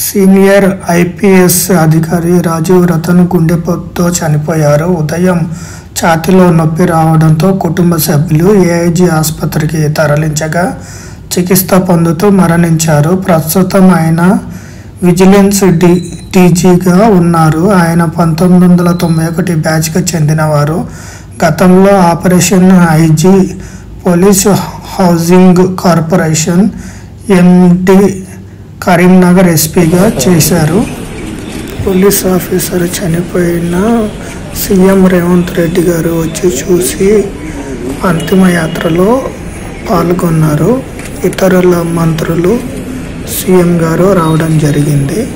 Senior IPS అధికారి రాజీవ్ రతన్ గుండెపోటుతో చనిపోయారు. ఉదయం ఛాతీలో నొప్పి రావడంతో కుటుంబ సభ్యులు ఏఐజీ ఆసుపత్రికి తరలించగా చికిత్స పొందుతూ మరణించారు. ప్రస్తుతం ఆయన విజిలెన్స్ డీజీగా ఉన్నారు. ఆయన 1991 బ్యాచ్కు చెందినవారు. గతంలో operation IG, police housing corporation MD, Karimnagar ఎస్పీగా చేశారు. పోలీస్ ఆఫీసర్ చనిపోయిన సీఎం రేవంత్ రెడ్డి గారు వచ్చి చూసి అంతిమయాత్రలో పాల్గొన్నారు. ఇతరుల మంత్రులు, సీఎం గారు రావడం జరిగింది.